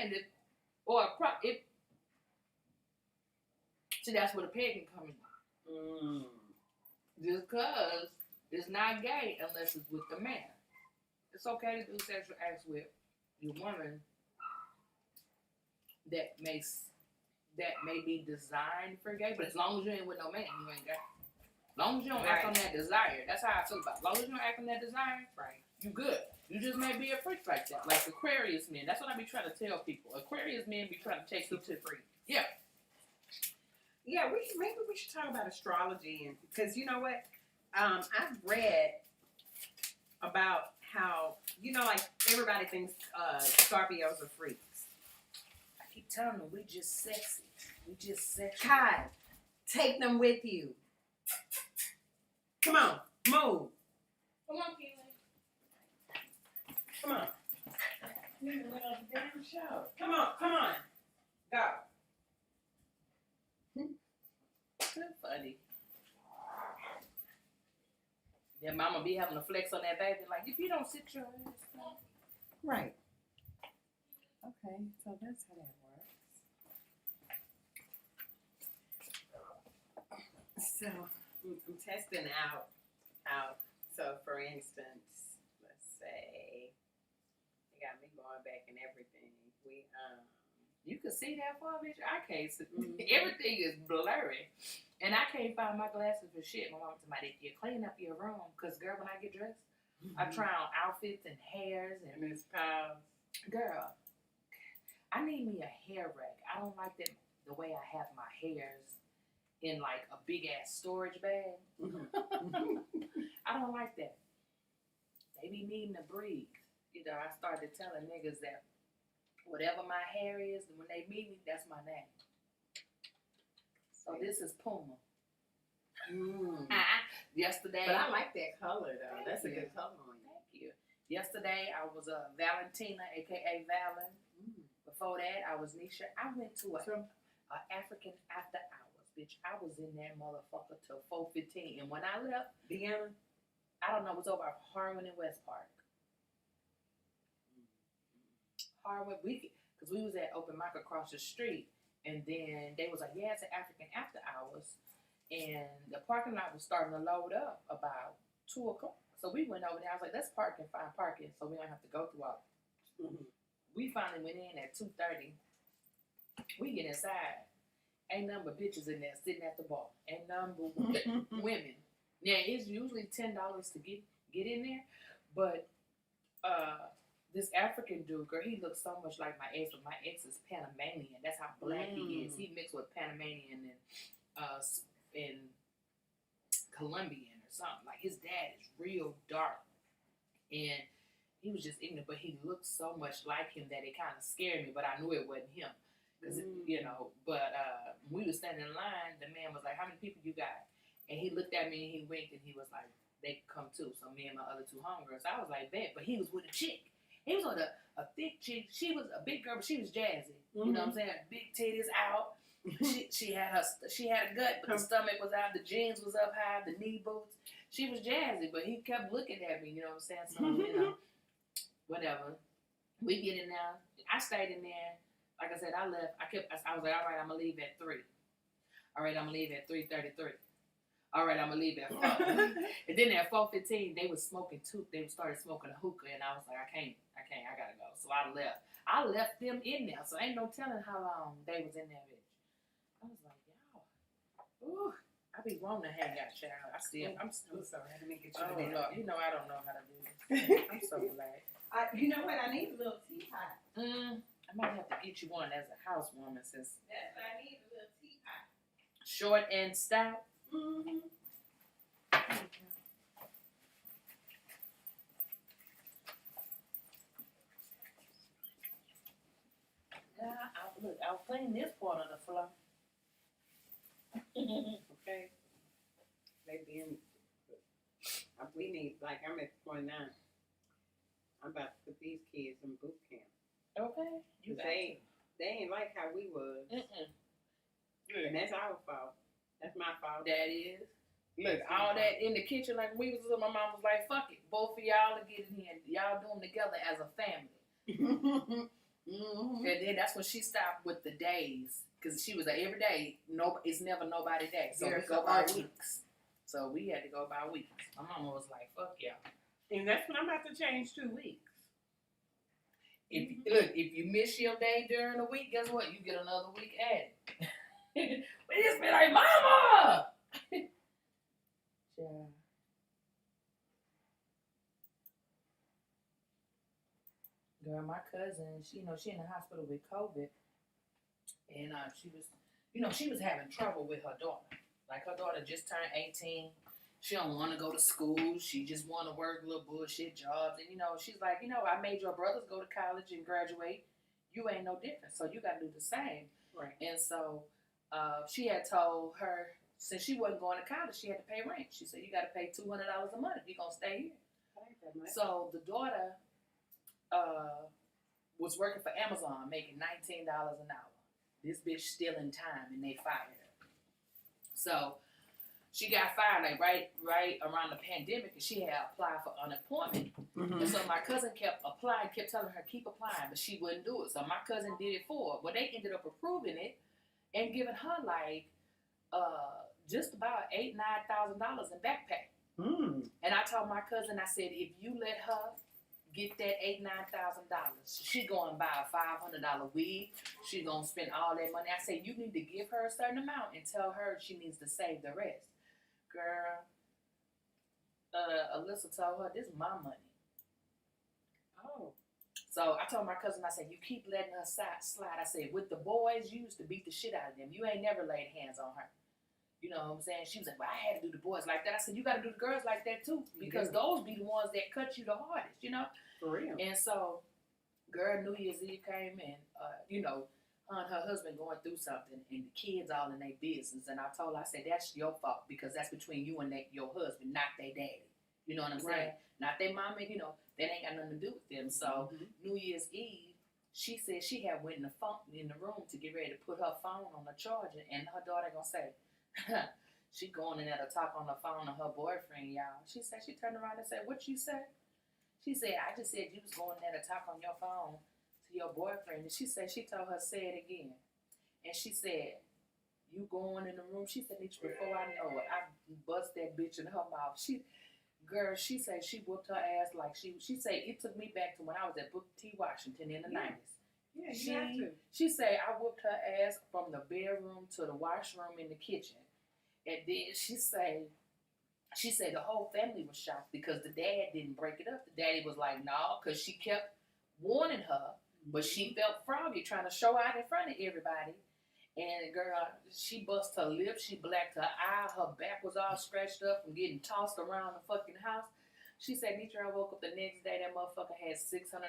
and or if see that's where the pagan comes in. Just cause it's not gay unless it's with the man. It's okay to do sexual acts with your woman that may be designed for gay, but as long as you ain't with no man, you ain't gay. As long as you don't act on that desire, that's how I feel about it. As long as you don't act on that desire, right, you good. You just may be a freak like that. Like Aquarius men. That's what I be trying to tell people. Aquarius men be trying to take you to free. Yeah. Yeah, maybe we should talk about astrology, and because you know what, I've read about how like everybody thinks Scorpios are freaks. I keep telling them we just sexy. We just sexy. God, take them with you. Come on, move. Come on, Keely. Come on. You went on the damn show. Come on. Go. Funny. Yeah, mama be having to flex on that baby like, if you don't sit your ass down. Right. Okay, so that's how that works. So I'm testing out. So for instance, let's say they got me going back and everything. You can see that far, bitch. I can't see. Everything is blurry. And I can't find my glasses for shit. My mom told me, you clean up your room. Because, girl, when I get dressed, I try on outfits and hairs and Miss Piles. Girl, I need me a hair rack. I don't like that the way I have my hairs in, like, a big-ass storage bag. I don't like that. They be needing to breathe. I started telling niggas that whatever my hair is, when they meet me, that's my name. So this is Puma. Yesterday. But I like that color, though. That's a good color on you. Thank you. Yesterday, I was Valentina, a.k.a. Valen. Before that, I was Nisha. I went to a African after hours, bitch. I was in that motherfucker till 4:15. And when I left, Deanna? I don't know, it was over at Harwin and West Park. Harwin, because we was at open mic across the street, and then they was like, yeah, it's an African after hours, and the parking lot was starting to load up about 2 o'clock. So we went over there. I was like, let's park and find parking so we don't have to go through all. We finally went in at 2:30. We get inside. Ain't none but bitches in there sitting at the bar. Ain't none but women. Now, it's usually $10 to get in there, but this African dude, girl, he looks so much like my ex, but my ex is Panamanian. That's how black he is. He mixed with Panamanian and Colombian or something. Like, his dad is real dark. And he was just ignorant, but he looked so much like him that it kind of scared me, but I knew it wasn't him. Because, but we were standing in line, the man was like, how many people you got? And he looked at me and he winked and he was like, they could come too. So me and my other 2 homegirls, I was like, bet. But he was with a chick. He was with a thick chick. She was a big girl, but she was jazzy. You know what I'm saying? Big titties out. she had a gut, but the stomach was out. The jeans was up high. The knee boots. She was jazzy, but he kept looking at me. You know what I'm saying? So whatever. We get in there. I stayed in there. Like I said, I left. I was like, all right, I'm gonna leave at 3. All right, I'm gonna leave at 3:33. All right, I'm gonna leave at 4. And then at 4:15, they was smoking too. They started smoking a hookah, and I was like, I can't, I gotta go. So I left. I left them in there, so ain't no telling how long they was in that bitch. I was like, y'all, ooh, I be wanting to hang out, child. I'm sorry. Let me get you. I don't know how to do this. I'm so glad. You know what? I need a little teapot. I might have to get you one as a housewoman since. Yes, I need a little teapot. Short and stout. I'll clean this part of the floor. Okay. We need, like, I'm at 29. I'm about to put these kids in boot camp. Okay. They ain't like how we was. And that's our fault. That's my fault. That is. Look, all that in the kitchen, like we was, my mom was like, fuck it. Both of y'all are getting here. Y'all do them together as a family. Mm-hmm. And then that's when she stopped with the days, because she was like every day. No, it's never nobody day. So Yeah, we go so by right. weeks. So we had to go by weeks. My mama was like, "Fuck y'all." And that's when I'm about to change 2 weeks. If you miss your day during the week, guess what? You get another week added. We just be like, "Mama." Yeah. Girl, my cousin, she in the hospital with COVID, and she was having trouble with her daughter. Like her daughter just turned 18. She don't want to go to school. She just want to work little bullshit jobs. And she's like, I made your brothers go to college and graduate. You ain't no different, so you got to do the same. Right. And so she had told her, since she wasn't going to college, she had to pay rent. She said, you got to pay $200 a month if you're gonna stay here. So the daughter was working for Amazon, making $19 an hour. This bitch stealing time, and they fired her. So she got fired like right around the pandemic, and she had applied for unemployment. Mm-hmm. And so my cousin kept applying, kept telling her keep applying, but she wouldn't do it. So my cousin did it for her. Well, they ended up approving it and giving her like just about $8,000-$9,000 in back pay. Mm. And I told my cousin, I said, if you let her get that $8,000-$9,000, she gonna buy a $500 wig. She gonna spend all that money. I said, you need to give her a certain amount and tell her she needs to save the rest. Girl, Alyssa told her, this is my money. Oh. So I told my cousin, I said, you keep letting her slide. I said, with the boys, you used to beat the shit out of them. You ain't never laid hands on her. You know what I'm saying? She was like, well, I had to do the boys like that. I said, you got to do the girls like that too, because those be the ones that cut you the hardest, For real. And so, girl, New Year's Eve came in, her and her husband going through something, and the kids all in their business. And I told her, I said, that's your fault, because that's between you and your husband, not their daddy. You know what I'm saying? Not their mama, that ain't got nothing to do with them. So, New Year's Eve, she said she had went in the room to get ready to put her phone on the charger, and her daughter gonna say, she going in there to talk on the phone to her boyfriend, y'all. She said, she turned around and said, what you say? She said, I just said you was going in there to talk on your phone to your boyfriend. And she said, she told her, say it again. And she said, you going in the room? She said, before I know it, I bust that bitch in her mouth. She said she whooped her ass like she said, it took me back to when I was at Booker T. Washington in the 90s. Yeah, you have to. She said, I whooped her ass from the bedroom to the washroom in the kitchen. And then she said the whole family was shocked because the dad didn't break it up. The daddy was like, no, because she kept warning her, but she felt froggy trying to show out in front of everybody. And girl, she bust her lip, she blacked her eye, her back was all scratched up from getting tossed around the fucking house. She said, Nitra, I woke up the next day, that motherfucker had $600